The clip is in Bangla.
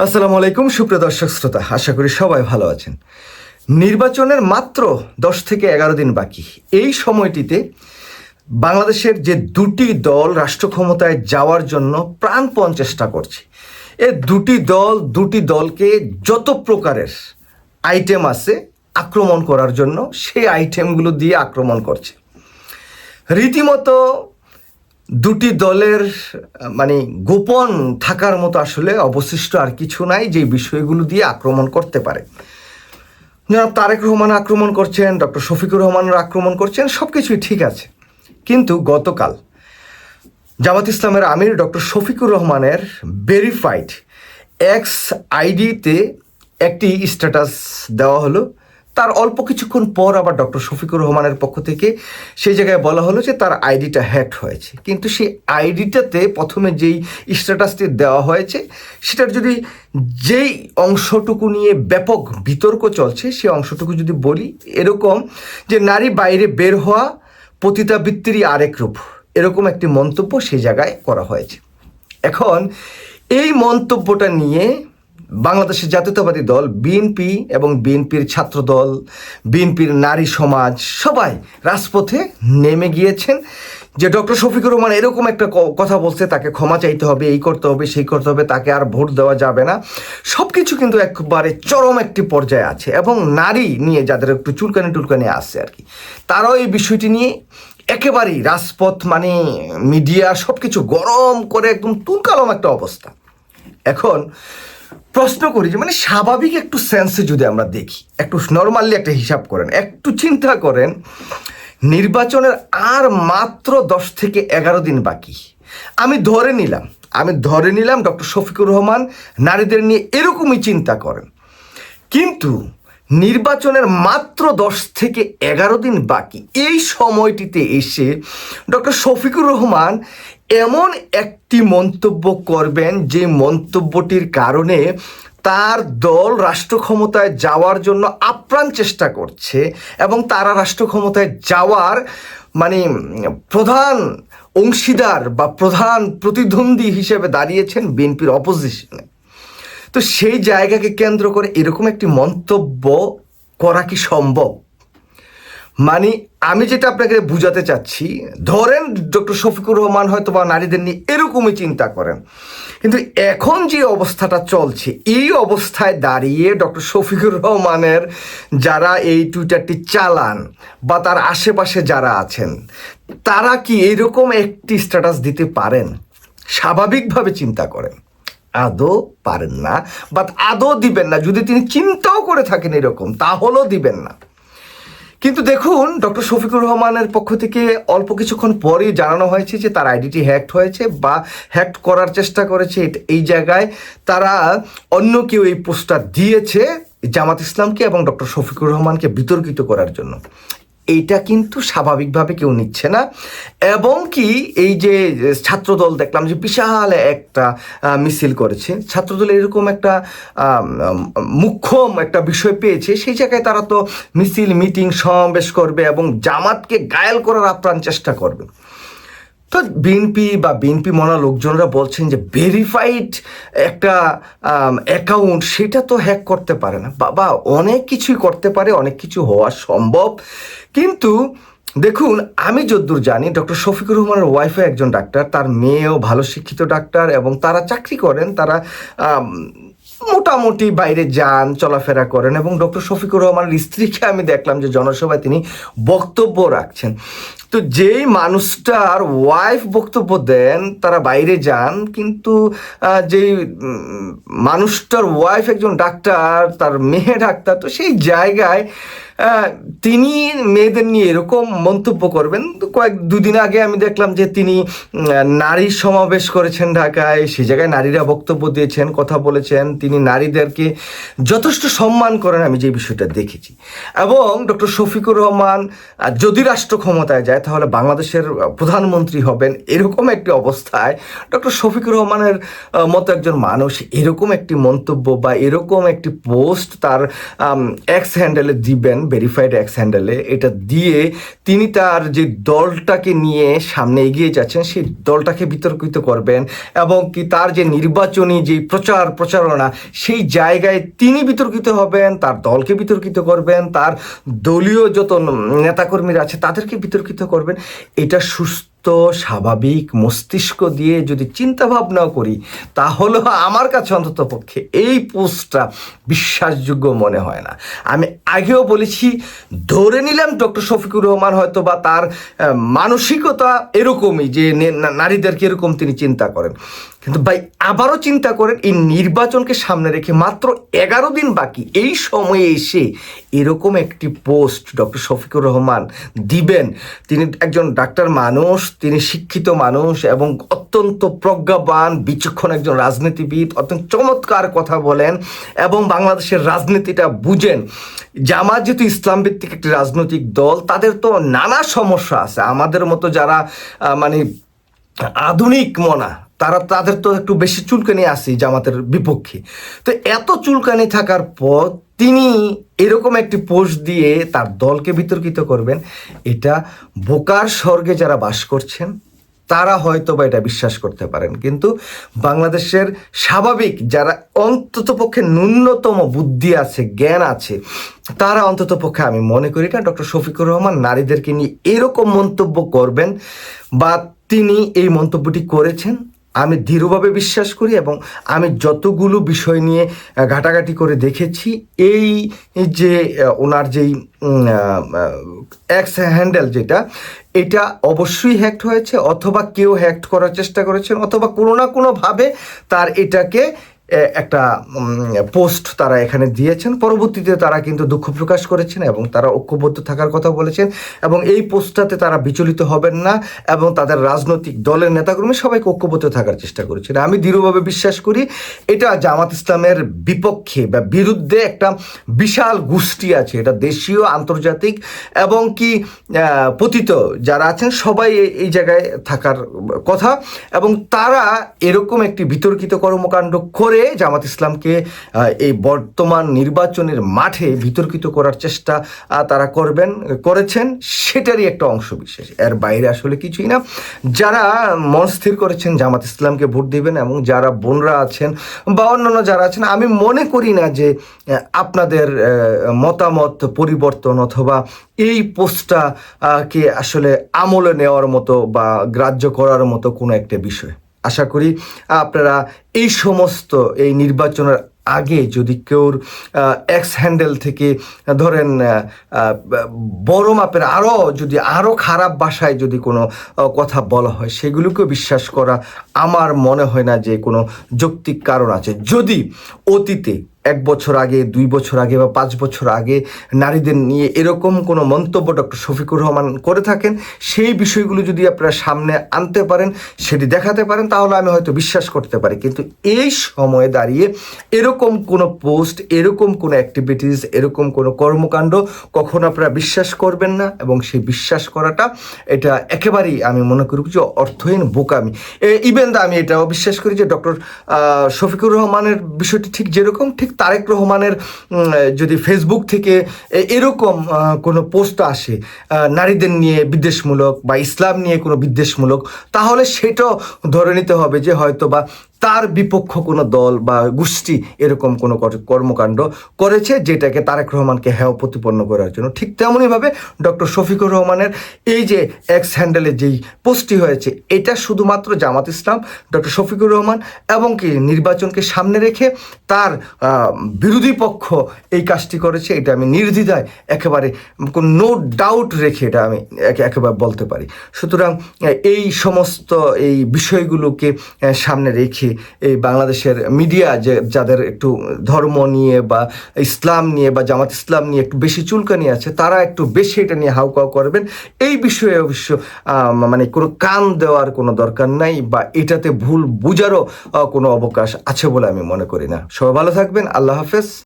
আসসালামু আলাইকুম সুপ্রিয় দর্শক শ্রোতা, আশা করি সবাই ভালো আছেন। নির্বাচনের মাত্র 10 থেকে 11 দিন বাকি। এই সময়টিতে বাংলাদেশের যে দুটি দল রাষ্ট্র ক্ষমতায় যাওয়ার জন্য প্রাণপণ চেষ্টা করছে, এ দুটি দলকে যত প্রকারের আইটেম আছে আক্রমণ করার জন্য সেই আইটেমগুলো দিয়ে আক্রমণ করছে। রীতিমতো দুটি দলের গোপন থাকার মতো আসলে অবশিষ্ট আর কিছু নাই যে বিষয়গুলো দিয়ে আক্রমণ করতে পারে। জনাব তারেক রহমান আক্রমণ করছেন, ডক্টর শফিকুর রহমানরা আক্রমণ করছেন, সব কিছুই ঠিক আছে। কিন্তু গতকাল জামাত ইসলামের আমির ডক্টর শফিকুর রহমানের ভেরিফাইড এক্স আইডিতে একটি স্ট্যাটাস দেওয়া হলো। তার অল্প কিছুক্ষণ পর আবার ডক্টর শফিকুর রহমানের পক্ষ থেকে সেই জায়গায় বলা হলো যে তার আইডিটা হ্যাক হয়েছে। কিন্তু সেই আইডিটাতে প্রথমে যেই স্ট্যাটাসটি দেওয়া হয়েছে সেটার যদি যেই অংশটুকু নিয়ে ব্যাপক বিতর্ক চলছে সেই অংশটুকু যদি বলি, এরকম যে নারী বাইরে বের হওয়া পতিতাবৃত্তিরই আরেক রূপ, এরকম একটি মন্তব্য সেই জায়গায় করা হয়েছে। এখন এই মন্তব্যটা নিয়ে বাংলাদেশের জাতীয়তাবাদী দল বিএনপি এবং বিএনপির ছাত্রদল, বিএনপির নারী সমাজ সবাই রাজপথে নেমে গিয়েছেন যে ডক্টর শফিকুর রহমান এরকম একটা কথা বলছে, তাকে ক্ষমা চাইতে হবে, এই করতে হবে, সেই করতে হবে, তাকে আর ভোট দেওয়া যাবে না। সব কিছু কিন্তু একবারে চরম একটি পর্যায়ে আছে এবং নারী নিয়ে যাদের একটু চুলকানি আসছে আর কি, তারাও এই বিষয়টি নিয়ে একেবারেই রাজপথ মিডিয়া সব কিছু গরম করে একদম তুলকালাম একটা অবস্থা। এখন প্রশ্ন করি যে স্বাভাবিক একটু সেন্সে যদি আমরা দেখি, একটু নর্মালি একটা হিসাব করেন, একটু চিন্তা করেন, নির্বাচনের আর মাত্র 10 থেকে 11 দিন বাকি। আমি ধরে নিলাম ডক্টর শফিকুর রহমান নারীদের নিয়ে এরকমই চিন্তা করেন, কিন্তু নির্বাচনের মাত্র 10 থেকে 11 দিন বাকি। এই সময়টিতে এসে ডক্টর শফিকুর রহমান এমন একটি মন্তব্য করবেন যে মন্তব্যটির কারণে তার দল রাষ্ট্র ক্ষমতায় যাওয়ার জন্য আপ্রাণ চেষ্টা করছে এবং তারা রাষ্ট্র ক্ষমতায় যাওয়ার প্রধান অংশীদার বা প্রধান প্রতিদ্বন্দ্বী হিসেবে দাঁড়িয়েছেন বিএনপির অপোজিশনে। তো সেই জায়গাকে কেন্দ্র করে এরকম একটি মন্তব্য করা কি সম্ভব? আমি যেটা আপনাকে বুঝাতে চাচ্ছি, ধরেন ডক্টর শফিকুর রহমান হয়তো বা নারীদের নিয়ে এরকমই চিন্তা করেন, কিন্তু এখন যে অবস্থাটা চলছে এই অবস্থায় দাঁড়িয়ে ডক্টর শফিকুর রহমানের যারা এই টুইটারটি চালান বা তার আশেপাশে যারা আছেন, তারা কি এইরকম একটি স্ট্যাটাস দিতে পারেন? স্বাভাবিকভাবে চিন্তা করেন, আদৌ পারেন না, বা আদৌ দিবেন না। যদি তিনি চিন্তাও করে থাকেন এরকম, তাহলেও দিবেন না। কিন্তু দেখুন, ডক্টর শফিকুর রহমানের পক্ষ থেকে অল্প কিছুক্ষণ পরেই জানানো হয়েছে যে তার আইডিটি হ্যাকড হয়েছে বা হ্যাক করার চেষ্টা করেছে। এই জায়গায় তারা অন্য কেউ এই পোস্টটা দিয়েছে জামাত ইসলামকে এবং ডক্টর শফিকুর রহমানকে বিতর্কিত করার জন্য। এইটা কিন্তু স্বাভাবিকভাবে কেউ নিচ্ছে না। এবং কি এই যে ছাত্রদল দেখলাম যে বিশাল একটা মিছিল করেছে, ছাত্রদল এরকম একটা মুখ্যম একটা বিষয় পেয়েছে, সেই জায়গায় তারা তো মিছিল, মিটিং, সমাবেশ করবে এবং জামাতকে ঘায়েল করার আপ্রাণ চেষ্টা করবে। তো বিএনপি মনা লোকজনরা বলছেন যে ভেরিফাইড একটা অ্যাকাউন্ট সেটা তো হ্যাক করতে পারে না। বাবা, অনেক কিছুই করতে পারে, অনেক কিছু হওয়া সম্ভব। কিন্তু দেখুন, আমি যতদূর জানি ডক্টর শফিকুর রহমানের ওয়াইফও একজন ডাক্তার, তার মেয়েও ভালো শিক্ষিত ডাক্তার এবং তারা চাকরি করেন, তারা মোটামুটি বাইরে যান, চলাফেরা করেন। এবং ডক্টর শফিকুর রহমানের স্ত্রীকে আমি দেখলাম যে জনসভায় তিনি বক্তব্য রাখছেন। তো যেই মানুষটার ওয়াইফ বক্তব্য দেন, তারা বাইরে যান, কিন্তু যেই মানুষটার ওয়াইফ একজন ডাক্তার, তার মেয়ে ডাক্তার, তো সেই জায়গায় তিনি মেয়েদের নিয়ে এরকম মন্তব্য করবেন। দুদিন আগে আমি দেখলাম যে তিনি নারী সমাবেশ করেছেন ঢাকায়, সেই জায়গায় নারীরা বক্তব্য দিয়েছেন, কথা বলেছেন, তিনি নারীদেরকে যথেষ্ট সম্মান করেন, আমি যে বিষয়টা দেখেছি। এবং ডক্টর শফিকুর রহমান যদি রাষ্ট্র ক্ষমতায় যায় তাহলে বাংলাদেশের প্রধানমন্ত্রী হবেন, এরকম একটি অবস্থায় ডক্টর শফিকুর রহমানের মতো একজন মানুষ এরকম একটি মন্তব্য বা এরকম একটি পোস্ট তার এক্স হ্যান্ডেলে দিবেন, ভেরিফাইড এক্স হ্যান্ডেলে, এটা দিয়ে তিনি তার যে দলটাকে নিয়ে সামনে এগিয়ে যাচ্ছেন সেই দলটাকে বিতর্কিত করবেন, এবং কি তার যে নির্বাচনী যে প্রচারণা সেই জায়গায় তিনি বিতর্কিত হবেন, তার দলকে বিতর্কিত করবেন, তার দলীয় যত নেতাকর্মীরা আছে তাদেরকে বিতর্কিত করবেন। এটা সুস্থ স্বাভাবিক মস্তিষ্ক দিয়ে যদি চিন্তা ভাবনাও করি, তাহলে আমার কাছে অন্তত পক্ষে এই পোস্টটা বিশ্বাসযোগ্য মনে হয় না। আমি আগেও বলেছি, ধরে নিলাম ডক্টর শফিকুর রহমান হয়তো বা তার মানসিকতা এরকমই যে নারীদেরকে এরকম তিনি চিন্তা করেন, কিন্তু ভাই আবারও চিন্তা করেন এই নির্বাচনকে সামনে রেখে মাত্র 11 দিন বাকি, এই সময়ে এসে এরকম একটি পোস্ট ডক্টর শফিকুর রহমান দিবেন। তিনি একজন ডাক্তার মানুষ, তিনি শিক্ষিত মানুষ এবং অত্যন্ত প্রজ্ঞাবান বিচক্ষণ একজন রাজনীতিবিদ, অত্যন্ত চমৎকার কথা বলেন এবং বাংলাদেশের রাজনীতিটা বুঝেন। জামাত যেহেতু ইসলাম ভিত্তিক একটি রাজনৈতিক দল, তাদের তো নানা সমস্যা আছে, আমাদের মতো যারা মানে আধুনিক মনা তাদের তো একটু বেশি চুলকানি আছে জামাতের বিপক্ষে। তো এত চুলকানি থাকার পর তিনি এরকম একটি পোস্ট দিয়ে তার দলকে বিতর্কিত করবেন, এটা বোকার স্বর্গে যারা বাস করছেন তারা হয়তো বা এটা বিশ্বাস করতে পারেন, কিন্তু বাংলাদেশের স্বাভাবিক যারা অন্ততপক্ষে ন্যূনতম বুদ্ধি আছে, জ্ঞান আছে, তারা অন্ততপক্ষে আমি মনে করি না ডক্টর শফিকুর রহমান নারীদেরকে নিয়ে এরকম মন্তব্য করবেন, বা তিনি এই মন্তব্যটি করেছেন আমি দৃঢ়ভাবে বিশ্বাস করি। এবং আমি যতগুলো বিষয় নিয়ে ঘাটাঘাটি করে দেখেছি, এই যে ওনার যেই এক্স হ্যান্ডেল যেটা, এটা অবশ্যই হ্যাকড হয়েছে, অথবা কেউ হ্যাকড করার চেষ্টা করেছেন, অথবা কোনো না কোনোভাবে তার এটাকে একটা পোস্ট তারা এখানে দিয়েছেন। পরবর্তীতে তারা কিন্তু দুঃখ প্রকাশ করেছেন এবং তারা ঐক্যবদ্ধ থাকার কথা বলেছেন, এবং এই পোস্টটাতে তারা বিচলিত হবেন না এবং তাদের রাজনৈতিক দলের নেতাকর্মী সবাইকে ঐক্যবদ্ধ থাকার চেষ্টা করেছেন। আমি দৃঢ়ভাবে বিশ্বাস করি এটা জামাত ইসলামের বিপক্ষে বা বিরুদ্ধে একটা বিশাল গোষ্ঠী আছে, এটা দেশীয়, আন্তর্জাতিক এবং কি পতিত যারা আছেন সবাই এই জায়গায় থাকার কথা, এবং তারা এরকম একটি বিতর্কিত কর্মকাণ্ড করে জামাত ইসলামকে এই বর্তমান নির্বাচনের মাঠে বিতর্কিত করার চেষ্টা তারা করেছেন, সেটারই একটা অংশ বিশেষ, এর বাইরে আসলে কিছুই না। যারা মন স্থির করেছেন জামাত ইসলামকে ভোট দিবেন এবং যারা বোনরা আছেন বা অন্যান্য যারা আছেন, আমি মনে করি না যে আপনাদের মতামত পরিবর্তন অথবা এই পোস্টটা কে আসলে আমলে নেওয়ার মতো বা গ্রাহ্য করার মতো কোনো একটা বিষয়। আশা করি আপনারা এই সমস্ত এই নির্বাচনের আগে যদি কেউর এক্স হ্যান্ডেল থেকে ধরেন বড় মাপের আরও খারাপ ভাষায় যদি কোনো কথা বলা হয়, সেগুলোকে বিশ্বাস করা আমার মনে হয় না যে কোনো যৌক্তিক কারণ আছে। যদি অতীতে 1 বছর আগে, 2 বছর আগে বা 5 বছর আগে নারীদের নিয়ে এরকম কোনো মন্তব্য ডক্টর শফিকুর রহমান করে থাকেন, সেই বিষয়গুলো যদি আপনারা সামনে আনতে পারেন, সেটি দেখাতে পারেন, তাহলে আমি হয়তো বিশ্বাস করতে পারি। কিন্তু এই সময়ে দাঁড়িয়ে এরকম কোনো পোস্ট, এরকম কোনো অ্যাক্টিভিটিস, এরকম কোনো কর্মকাণ্ড কখনো আপনারা বিশ্বাস করবেন না, এবং সেই বিশ্বাস করাটা এটা একেবারেই আমি মনে করি যে অর্থহীন বোকামি। ইভেন আমি এটাও বিশ্বাস করি যে ডক্টর শফিকুর রহমানের বিষয়টি ঠিক যেরকম, ঠিক তারেক রহমানের যদি ফেসবুক থেকে এরকম কোনো পোস্ট আসে নারীদের নিয়ে বিদ্বেষমূলক বা ইসলাম নিয়ে কোনো বিদ্বেষমূলক, তাহলে সেটাও ধরে নিতে হবে যে হয়তো বা তার বিপক্ষ কোনো দল বা গোষ্ঠী এরকম কোনো কর্মকাণ্ড করেছে যেটাকে তারেক রহমানকে হেয় প্রতিপন্ন করার জন্য। ঠিক তেমনইভাবে ডক্টর শফিকুর রহমানের এই যে এক্স হ্যান্ডেলে যেই পোস্টটি হয়েছে, এটা শুধুমাত্র জামাত ইসলাম, ডক্টর শফিকুর রহমান এবং কি নির্বাচনকে সামনে রেখে তার বিরোধী পক্ষ এই কাজটি করেছে, এটা আমি নির্দ্বিধায় একেবারে কোনো নো ডাউট রেখে এটা আমি একেবারে বলতে পারি। সুতরাং এই সমস্ত এই বিষয়গুলোকে সামনে রেখে এই বাংলাদেশের মিডিয়া যাদের একটু ধর্ম নিয়ে বা ইসলাম নিয়ে বা জামাত ইসলাম নিয়ে একটু বেশি চুলকানি আছে, তারা একটু বেশি এটা নিয়ে হাউকাউ করবেন। এই বিষয়ে অবশ্য মানে কোনো কান দেওয়ার কোনো দরকার নাই, বা এটাতে ভুল বুঝারও কোনো অবকাশ আছে বলে আমি মনে করি না। সবাই ভালো থাকবেন, আল্লাহ হাফেজ।